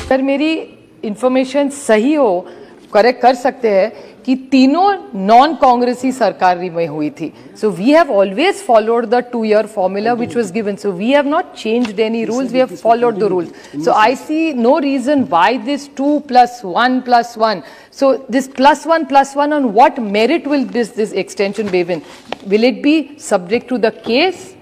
अगर मेरी इंफॉर्मेशन सही हो, करेक्ट कर सकते हैं कि तीनों नॉन कांग्रेसी सरकार में हुई थी. So we have always followed the 2-year formula which was given. So we have not changed any rules. We have followed the rules. So I see no reason why this 2 + 1 + 1. So this +1 on what merit will this extension be given? Will it be subject to the case?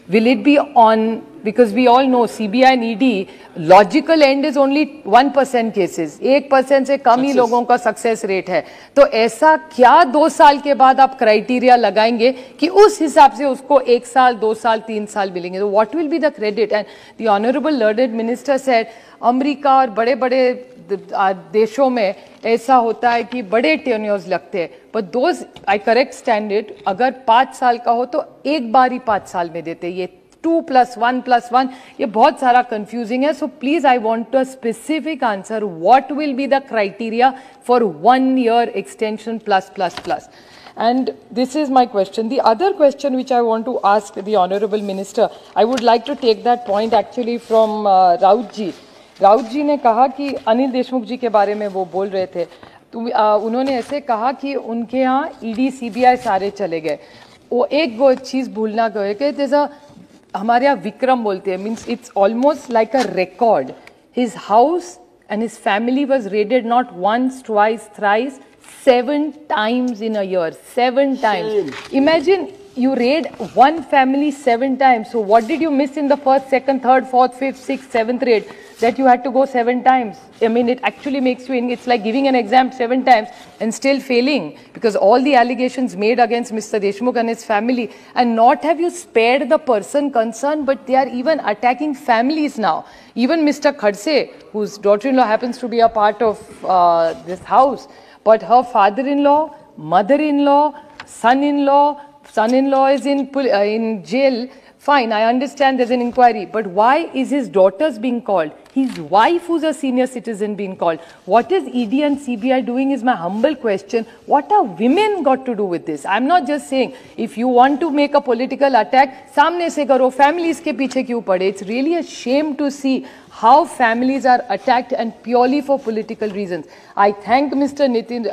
Will it be on, because we all know CBI and ED, logical end is only 1% cases. 1% से कम ही लोगों का success rate है. तो ऐसा क्या 2 साल के बाद आप क्राइटेरिया लगाएंगे कि उस हिसाब से उसको 1 साल, 2 साल, 3 साल मिलेंगे? तो what will be the credit? And the honourable learned minister said America और बड़े बड़े देशों में ऐसा होता है कि बड़े टेन्योर्स लगते हैं. But those, I correct standard, अगर 5 साल का हो तो एक बार ही 5 साल में देते. ये 2 + 1 + 1 ये बहुत सारा कंफ्यूजिंग है. So please I want a specific answer. What will be the criteria for 1 year extension +++? And this is my question. The other question which I want to ask the Honorable Minister, I would like to take that point actually from Raut ji. Raut ji ने कहा कि अनिल देशमुख जी के बारे में वो बोल रहे थे, तो उन्होंने ऐसे कहा कि उनके यहाँ ईडी सीबीआई सारे चले गए. वो एक वो चीज़ भूलना गए कि जैसा हमारे यहाँ विक्रम बोलते हैं, means it's almost like a record. His house and his family was raided not once, twice, thrice, 7 times in a year. 7 times. Imagine you raid one family 7 times. So what did you miss in the first, second, third, fourth, fifth, sixth, seventh raid that you had to go 7 times? I mean, it actually makes you, it's like giving an exam 7 times and still failing, because all the allegations made against Mr. Deshmukh and his family, and not have you spared the person concerned, but they are even attacking families now. Even Mr. Khadse, whose daughter-in-law happens to be a part of this house, but her father-in-law, mother-in-law, son-in-law is in jail. Fine, I understand there's an inquiry, but why is his daughters being called? His wife, who's a senior citizen, being called? What is ED and CBI doing is my humble question. What are women got to do with this? I'm not just saying, if you want to make a political attack, सामने से करो, families के पीछे क्यों पड़े? It's really a shame to see how families are attacked and purely for political reasons. I thank Mr. Nitin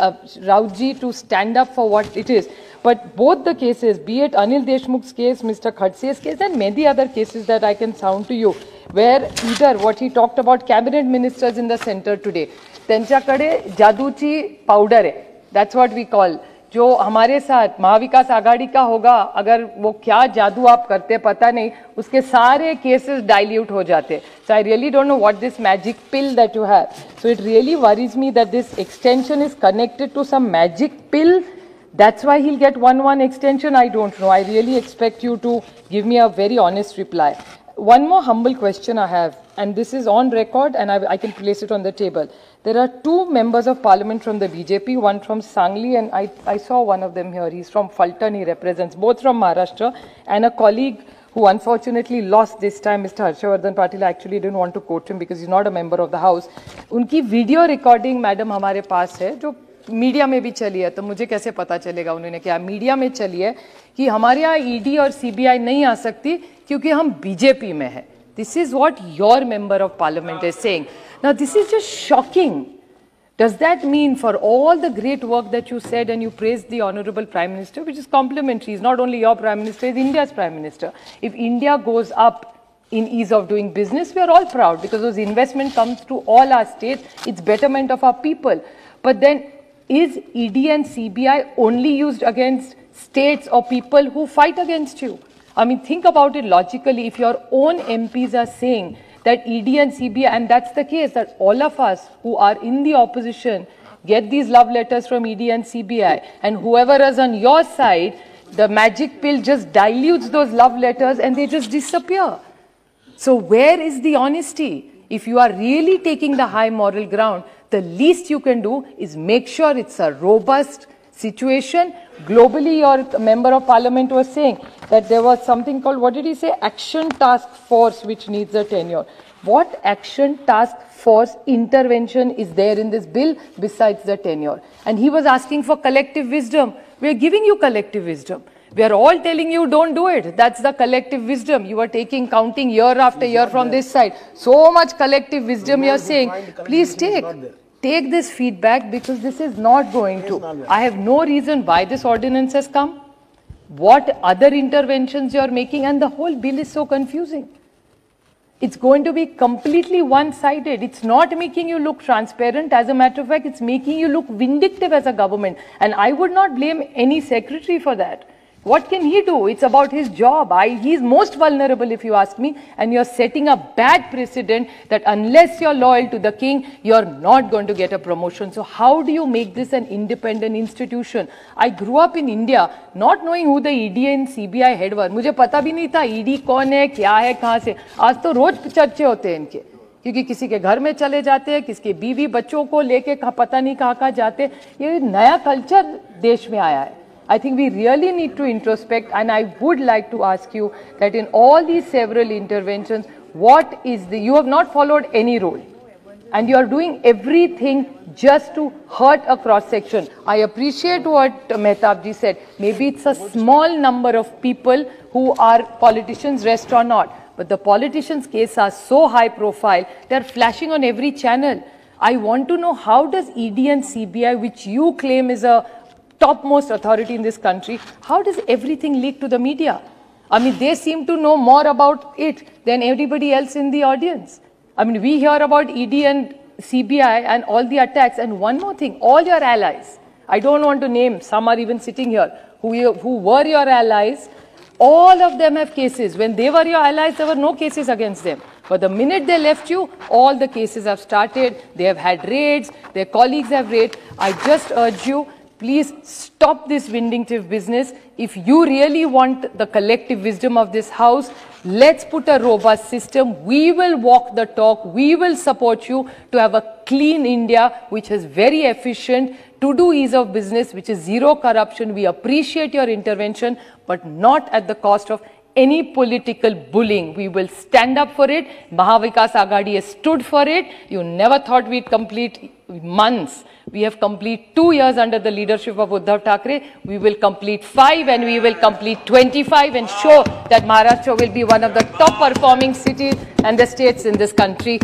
Raut ji to stand up for what it is. But both the cases, be it Anil Deshmukh's case, Mr. Khadse's case, and many other cases that I can sound to you, where either what he talked about cabinet ministers in the center today, त्यांच्याकडे जादूची powder है, that's what we call, जो हमारे साथ महाविकास आघाड़ी का होगा, अगर वो क्या जादू आप करते पता नहीं, उसके सारे केसेस डाइल्यूट हो जाते. So I really don't know what this magic pill that you have. So it really worries me that this extension is connected to some magic pill. That's why he'll get 1 extension. I don't know. I really expect you to give me a very honest reply. One more humble question I have, and this is on record, and I can place it on the table. There are 2 members of parliament from the BJP, one from Sangli, and I saw one of them here. He's from Fulton. He represents, both from Maharashtra, and a colleague who unfortunately lost this time, Mr. Harshavardhan Patil. I actually didn't want to quote him because he's not a member of the house. उनकी video recording madam हमारे पास है, जो media में भी चली है. तो मुझे कैसे पता चलेगा उन्होंने क्या मीडिया में चली है कि हमारे यहाँ ईडी और सीबीआई नहीं आ सकती क्योंकि हम बीजेपी में है. This is what your member of parliament is saying. Now this is just shocking. Does that mean for all the great work that you said and you praised the Honorable Prime Minister, which is complimentary, he's not only your Prime Minister, he's India's Prime Minister. If India goes up in ease of doing business, we are all proud because those investment comes to all our states, it's betterment of our people. But then, is ED and CBI only used against states or people who fight against you? I mean, think about it logically. If your own MPs are saying that ED and CBI, and that's the case, that all of us who are in the opposition get these love letters from ED and CBI, and whoever is on your side, the magic pill just dilutes those love letters and they just disappear. So where is the honesty? If you are really taking the high moral ground, the least you can do is make sure it's a robust situation. Globally, your member of parliament was saying that there was something called, what did he say? Action task force which needs a tenure. What action task force intervention is there in this bill besides the tenure? And he was asking for collective wisdom. We are giving you collective wisdom. We are all telling you don't do it. That's the collective wisdom. You are counting year after year from this side. So much collective wisdom you are saying. Please take this feedback, because this is not going to. I have no reason why this ordinance has come, what other interventions you are making, and the whole bill is so confusing. It's going to be completely one-sided. It's not making you look transparent. As a matter of fact, it's making you look vindictive as a government. And I would not blame any secretary for that. What can he do? It's about his job. He's most vulnerable, if you ask me, and you're setting a bad precedent that unless you're loyal to the king, you're not going to get a promotion. So how do you make this an independent institution? I grew up in India not knowing who the ED and CBI head was. मुझे पता भी नहीं था ED कौन है, क्या है, कहाँ से. आज तो रोज चर्चे होते हैं इनके, क्योंकि किसी के घर में चले जाते हैं, किसके बीवी बच्चों को लेके पता नहीं कहाँ जाते हैं. ये नया कल्चर देश में आया है. I think we really need to introspect, and I would like to ask you that in all these several interventions, you have not followed any rule, and you are doing everything just to hurt a cross section. I appreciate what Mehtab ji said. Maybe it's a small number of people who are politicians, rest or not. But the politicians' cases are so high profile, they're flashing on every channel. I want to know, how does ED and CBI, which you claim is a topmost authority in this country, how does everything leak to the media? I mean, they seem to know more about it than everybody else in the audience. I mean, we hear about ED and CBI and all the attacks. And one more thing, all your allies, I don't want to name, some are even sitting here, who were your allies, all of them have cases. When they were your allies, there were no cases against them. But the minute they left you, all the cases have started. They have had raids, their colleagues have raided. I just urge you, please stop this vindictive business. If you really want the collective wisdom of this house, let's put a robust system. We will walk the talk. We will support you to have a clean India, which is very efficient, to do ease of business, which is zero corruption. We appreciate your intervention, but not at the cost of any political bullying. We will stand up for it. Mahavikas Aghadi has stood for it. You never thought we'd complete months. We have complete 2 years under the leadership of Uddhav Thackeray. We will complete 5, and we will complete 25 and show that Maharashtra will be one of the top performing cities and the states in this country.